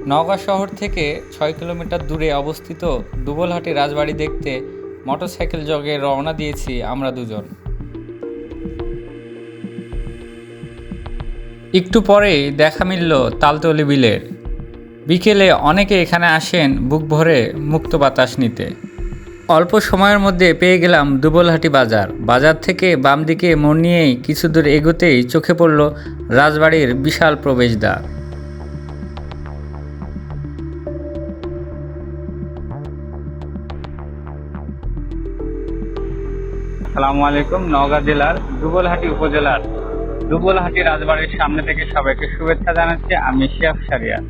নওগাঁ শহর থেকে ৬ কিলোমিটার দূরে অবস্থিত দুবলহাটি রাজবাড়ি দেখতে মোটরসাইকেল যোগে রওনা দিয়েছি আমরা দুজন। একটু পরেই দেখা মিলল তালতলি বিলের। বিকেলে অনেকে এখানে আসেন বুক ভরে মুক্ত বাতাস নিতে। অল্প সময়ের মধ্যে পেয়ে গেলাম দুবলহাটি বাজার। বাজার থেকে বাম দিকে মোড় নিয়েই কিছু দূর এগোতেই চোখে পড়ল রাজবাড়ির বিশাল প্রবেশদ্বার। আসসালামু আলাইকুম। নওগাঁ জেলার দুবলহাটি উপজেলার দুবলহাটি রাজবাড়ির সামনে থেকে সবাইকে শুভেচ্ছা জানাচ্ছি আমি শিয়াব শাহরিয়ার।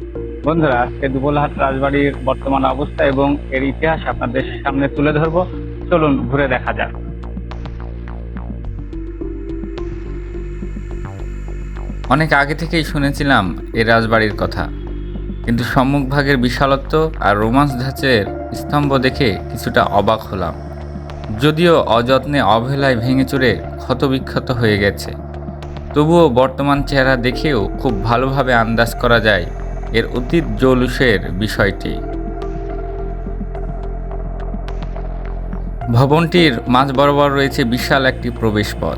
বন্ধুরা, আজকে দুবলহাট রাজবাড়ির বর্তমান অবস্থা এবং এর ইতিহাস আপনাদের সামনে তুলে ধরবো। চলুন ঘুরে দেখা যাক। অনেক আগে থেকেই শুনেছিলাম এই রাজবাড়ির কথা, কিন্তু সম্মুখভাগের বিশালত্ব আর রোমান্স ধাঁচের স্তম্ভ দেখে কিছুটা অবাক হলাম। যদিও অযত্নে অবহেলায় ভেঙে চুরে ক্ষতবিক্ষত হয়ে গেছে, তবুও বর্তমান চেহারা দেখেও খুব ভালোভাবে আন্দাজ করা যায় এর অতীত জৌলুসের বিষয়টি। ভবনটির মাঝ বরাবর রয়েছে বিশাল একটি প্রবেশপথ,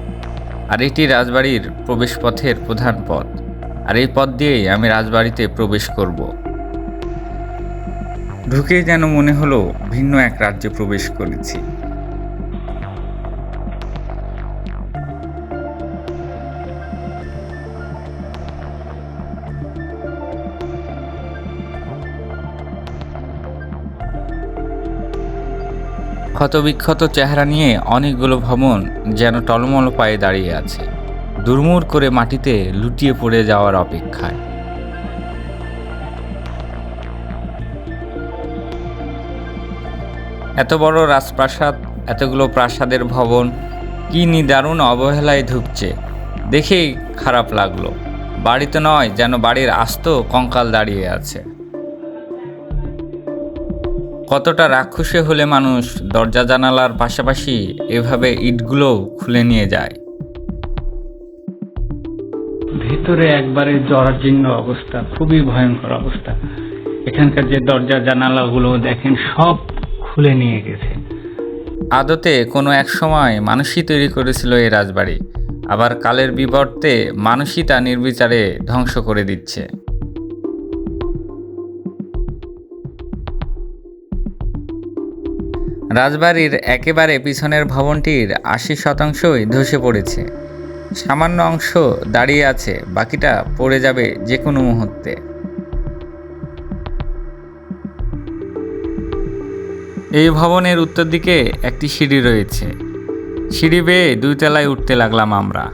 আর এটি রাজবাড়ির প্রবেশপথের প্রধান পথ। আর এই পথ দিয়েই আমি রাজবাড়িতে প্রবেশ করব। ঢুকেই যেন মনে হলো ভিন্ন এক রাজ্যে প্রবেশ করেছি। ক্ষতবিক্ষত চেহারা নিয়ে অনেকগুলো ভবন যেন টলমল পায়ে দাঁড়িয়ে আছে, দুর্মুর করে মাটিতে লুটিয়ে পড়ে যাওয়ার অপেক্ষায়। এত বড় রাজপ্রাসাদ, এতগুলো প্রাসাদের ভবন, কি নিদারুণ অবহেলায় ঢুকছে, দেখেই খারাপ লাগলো। বাড়িতে নয়, যেন বাড়ির আস্ত কঙ্কাল দাঁড়িয়ে আছে। কতটা রাক্ষসে হলে মানুষ দরজা জানালার পাশাপাশি এভাবে ইটগুলোও খুলে নিয়ে যায়। ভিতরে একবারে জরাজীর্ণ অবস্থা, খুবই ভয়ঙ্কর অবস্থা। এখানকার যে দরজা জানালাগুলো দেখেন সব খুলে নিয়ে গেছে। আদতে কোনো এক সময় মানুষই তৈরি করেছিল এই রাজবাড়ি, আবার কালের বিবর্তে মানুষই তা নির্বিচারে ধ্বংস করে দিচ্ছে। রাজবাড়ির একেবারে পিছনের ভবনটির ৮০% ধসে পড়েছে। সামান্য অংশ দাঁড়িয়ে আছে, বাকিটা পড়ে যাবে যে কোনো মুহূর্তে। এই ভবনের উত্তর দিকে একটি সিঁড়ি রয়েছে। সিঁড়ি বেয়ে ২ তলায় উঠতে লাগলাম আমরা।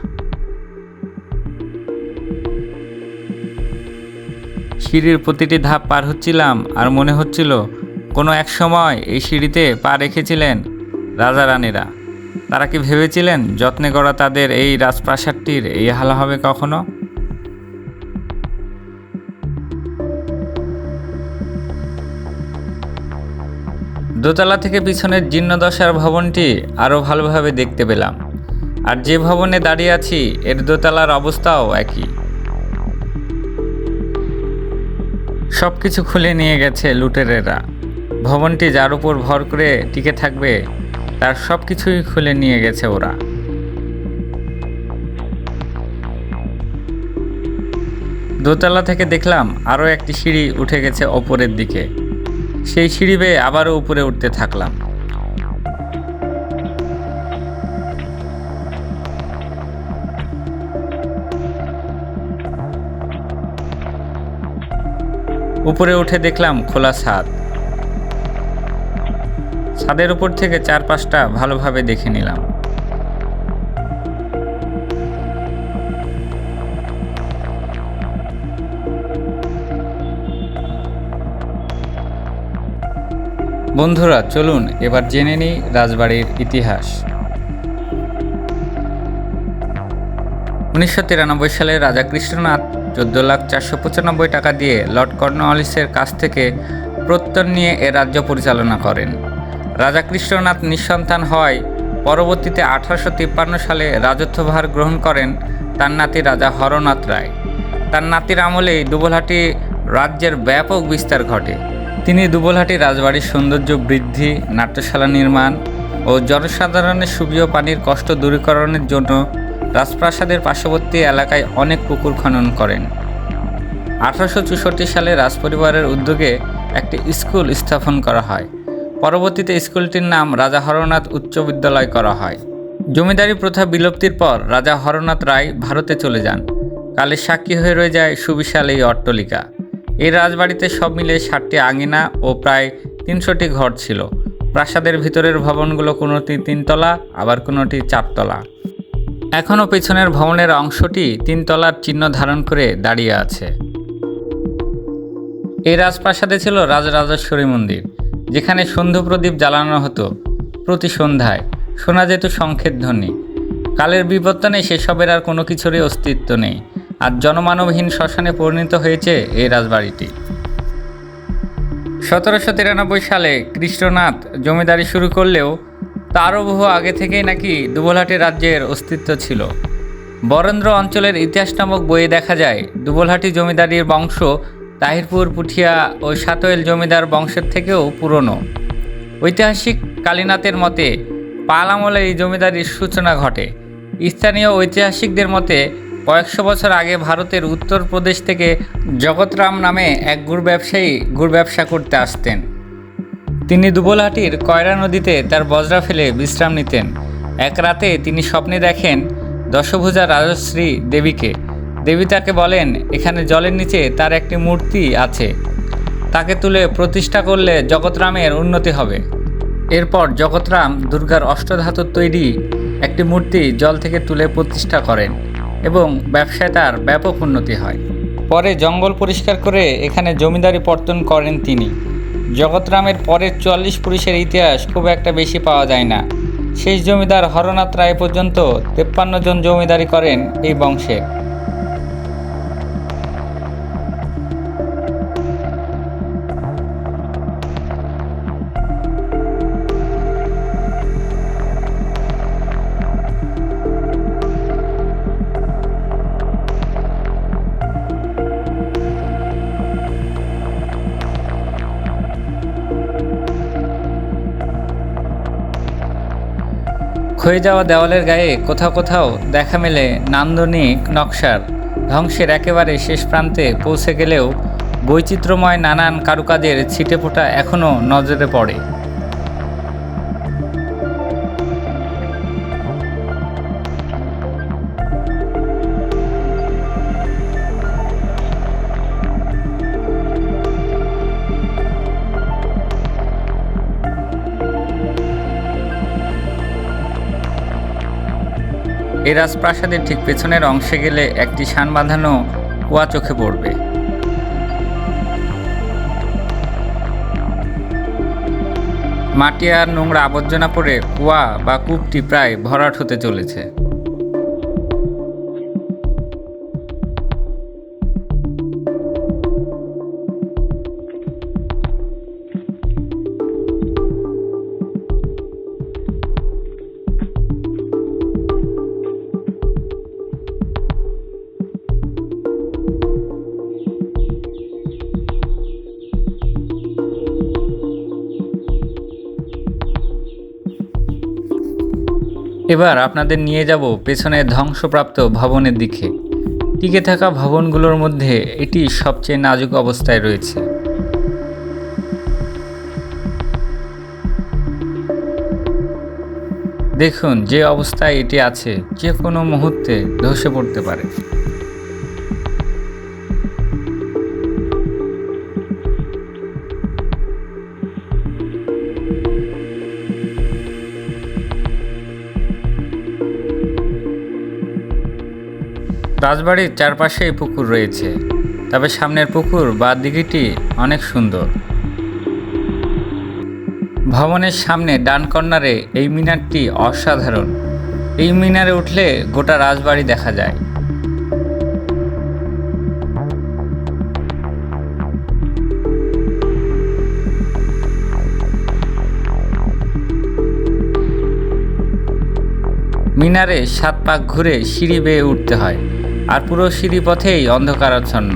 সিঁড়ির প্রতিটি ধাপ পার হচ্ছিলাম আর মনে হচ্ছিল কোনো এক সময় এই সিঁড়িতে পা রেখেছিলেন রাজা রানীরা। তারা কি ভেবেছিলেন যত্নে গড়া তাদের এই রাজপ্রাসাদটির এই হাল হবে কখনো? দোতলা থেকে পিছনের জীর্ণদশার ভবনটি আরও ভালোভাবে দেখতে পেলাম। আর যে ভবনে দাঁড়িয়ে আছি এর দোতলার অবস্থাও একই। সব কিছু খুলে নিয়ে গেছে লুটেরেরা। ভবনটি যার উপর ভর করে টিকে থাকবে তার সব কিছুই খুলে নিয়ে গেছে ওরা। দোতলা থেকে দেখলাম আরও একটি সিঁড়ি উঠে গেছে ওপরের দিকে। সেই সিঁড়ি বেয়ে আবারও উপরে উঠতে থাকলাম। উপরে উঠে দেখলাম খোলা ছাদ। ছাদের উপর থেকে চারপাশটা ভালোভাবে দেখে নিলাম। বন্ধুরা, চলুন এবার জেনে নিই রাজবাড়ির ইতিহাস। ১৯৯৩ সালে রাজা কৃষ্ণনাথ ১৪,৪৯৫ টাকা দিয়ে লর্ড কর্নওয়ালিসের কাছ থেকে প্রত্যয় নিয়ে এ রাজ্য পরিচালনা করেন। রাজা কৃষ্ণনাথ নিঃসন্তান হওয়ায় পরবর্তীতে ১৮৫৩ সালে রাজত্বভার গ্রহণ করেন তার নাতি রাজা হরনাথ রায়। তার নাতির আমলেই দুবলহাটি রাজ্যের ব্যাপক বিস্তার ঘটে। তিনি দুবলহাটি রাজবাড়ির সৌন্দর্য বৃদ্ধি, নাট্যশালা নির্মাণ ও জনসাধারণের সুপেয় পানির কষ্ট দূরীকরণের জন্য রাজপ্রাসাদের পার্শ্ববর্তী এলাকায় অনেক পুকুর খনন করেন। 1864 সালে রাজপরিবারের উদ্যোগে একটি স্কুল স্থাপন করা হয়। পরবর্তীতে স্কুলটির নাম রাজা হরনাথ উচ্চ বিদ্যালয় করা হয়। জমিদারি প্রথা বিলুপ্তির পর রাজা হরনাথ রায় ভারতে চলে যান। কালের সাক্ষী হয়ে রয়ে যায় সুবিশাল এই অট্টালিকা। এই রাজবাড়িতে সব মিলে 60টি আঙিনা ও প্রায় 300টি ঘর ছিল। প্রাসাদের ভিতরের ভবনগুলো কোনোটি 3 তলা, আবার কোনোটি 4 তলা। এখনও পেছনের ভবনের অংশটি 3 তলার চিহ্ন ধারণ করে দাঁড়িয়ে আছে। এই রাজপ্রাসাদে ছিল রাজরাজেশ্বরী মন্দির, যেখানে সন্ধ্যা প্রদীপ জ্বালানো হতো। প্রতি সন্ধ্যায় শোনা যেত শঙ্খের ধ্বনি। কালের বিবর্তনে সেসবের আর কোনো কিছুরই অস্তিত্ব নেই, আর জনমানবহীন শ্মশানে পরিণত হয়েছে এই রাজবাড়িটি। 1793 সালে কৃষ্ণনাথ জমিদারি শুরু করলেও তারও বহু আগে থেকেই নাকি দুবলহাটি রাজ্যের অস্তিত্ব ছিল। বরেন্দ্র অঞ্চলের ইতিহাস নামক বইয়ে দেখা যায় দুবলহাটি জমিদারির বংশ তাহিরপুর, পুঠিয়া ও সাতোয়েল জমিদার বংশের থেকেও পুরনো। ঐতিহাসিক কালীনাথের মতে পাল আমলে এই জমিদারির সূচনা ঘটে। স্থানীয় ঐতিহাসিকদের মতে কয়েকশো বছর আগে ভারতের উত্তরপ্রদেশ থেকে জগৎরাম নামে এক গুড় ব্যবসায়ী গুড় ব্যবসা করতে আসতেন। তিনি দুবলহাটির কয়রা নদীতে তার বজরা ফেলে বিশ্রাম নিতেন। এক রাতে তিনি স্বপ্নে দেখেন দশভুজা রাজশ্রী দেবীকে। দেবী তাকে বলেন, এখানে জলের নিচে তার একটি মূর্তি আছে, তাকে তুলে প্রতিষ্ঠা করলে জগৎরামের উন্নতি হবে। এরপর জগৎরাম দুর্গার অষ্টধাতুর তৈরি একটি মূর্তি জল থেকে তুলে প্রতিষ্ঠা করেন এবং ব্যবসায় তার ব্যাপক উন্নতি হয়। পরে জঙ্গল পরিষ্কার করে এখানে জমিদারি পর্তন করেন তিনি। জগৎরামের পরের 44 পুরুষের ইতিহাস খুব একটা বেশি পাওয়া যায় না। শেষ জমিদার হরনাথ রায় পর্যন্ত 53 জন জমিদারি করেন এই বংশের। ক্ষয়ে যাওয়া দেওয়ালের গায়ে কোথাও কোথাও দেখা মেলে নান্দনিক নকশার। ধ্বংসের একেবারে শেষ প্রান্তে পৌঁছে গেলেও বৈচিত্র্যময় নানান কারুকাজের ছিটেফোঁটা এখনও নজরে পড়ে। এই রাজপ্রাসাদের ঠিক পেছনের অংশে গেলে একটি শান বাঁধানো কুয়া চোখে পড়বে। মাটি আর নোংরা আবর্জনা পড়ে কুয়া বা কূপটি প্রায় ভরাট হতে চলেছে। এবার আপনাদের নিয়ে যাব পেছনের ধ্বংসপ্রাপ্ত ভবনের দিকে। টিকে থাকা ভবনগুলোর মধ্যে এটি সবচেয়ে নাজুক অবস্থায় রয়েছে। দেখুন যে অবস্থায় এটি আছে, যে কোনো মুহূর্তে ধসে পড়তে পারে। রাজবাড়ির চারপাশেই পুকুর রয়েছে, তবে সামনের পুকুর বা দিঘিটি অনেক সুন্দর। ভবনের সামনে ডান কর্নারে এই মিনারটি অসাধারণ। এই মিনারে উঠলে গোটা রাজবাড়ি দেখা যায়। মিনারে 7 পাক ঘুরে সিঁড়ি বেয়ে উঠতে হয়, আর পুরো সিঁড়ি পথেই অন্ধকারাচ্ছন্ন।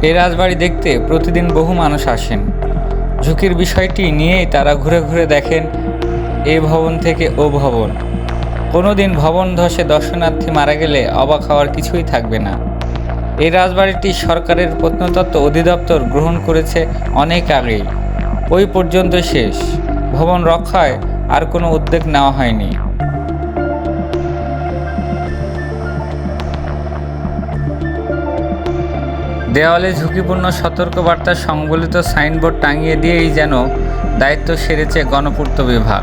এই রাজবাড়ি দেখতে প্রতিদিন বহু মানুষ আসেন। ঝুঁকির বিষয়টি নিয়েই তারা ঘুরে ঘুরে দেখেন এ ভবন থেকে ও ভবন। কোনোদিন ভবন ধসে দর্শনার্থী মারা গেলে অবাক হওয়ার কিছুই থাকবে না। এই রাজবাড়িটি সরকারের প্রত্নতত্ত্ব অধিদপ্তর গ্রহণ করেছে অনেক আগেই, ওই পর্যন্ত শেষ। ভবন রক্ষায় আর কোনো উদ্যোগ নেওয়া হয়নি। দেওয়ালে ঝুঁকিপূর্ণ সতর্কবার্তা সংবলিত সাইনবোর্ড টাঙিয়ে দিয়েই যেন দায়িত্ব সেরেছে গণপূর্ত বিভাগ।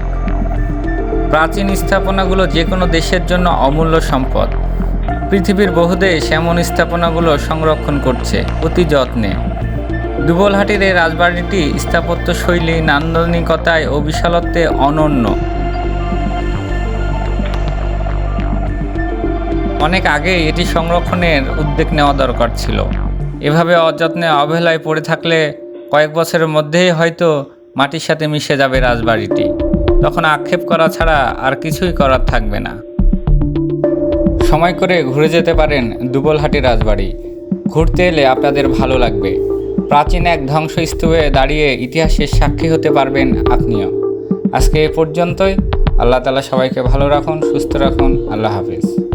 প্রাচীন স্থাপনাগুলো যে কোনো দেশের জন্য অমূল্য সম্পদ। পৃথিবীর বহু দেশ এমন স্থাপনাগুলো সংরক্ষণ করছে অতি যত্নে। দুবলহাটির এই রাজবাড়িটি স্থাপত্য শৈলী, নান্দনিকতায় ও বিশালত্বে অনন্য। অনেক আগেই এটি সংরক্ষণের উদ্যোগ নেওয়া দরকার ছিল। এভাবে অযত্নে অবহেলায় পড়ে থাকলে কয়েক বছরের মধ্যেই হয়তো মাটির সাথে মিশে যাবে রাজবাড়িটি। তখন আক্ষেপ করা ছাড়া আর কিছুই করার থাকবে না। সময় করে ঘুরে যেতে পারেন দুবলহাটি রাজবাড়ি। ঘুরতে এলে আপনাদের ভালো লাগবে। প্রাচীন এক ধ্বংসস্তূপে দাঁড়িয়ে ইতিহাসের সাক্ষী হতে পারবেন আপনিও। আজকে এ পর্যন্তই। আল্লাহ তাআলা সবাইকে ভালো রাখুন, সুস্থ রাখুন। আল্লাহ হাফেজ।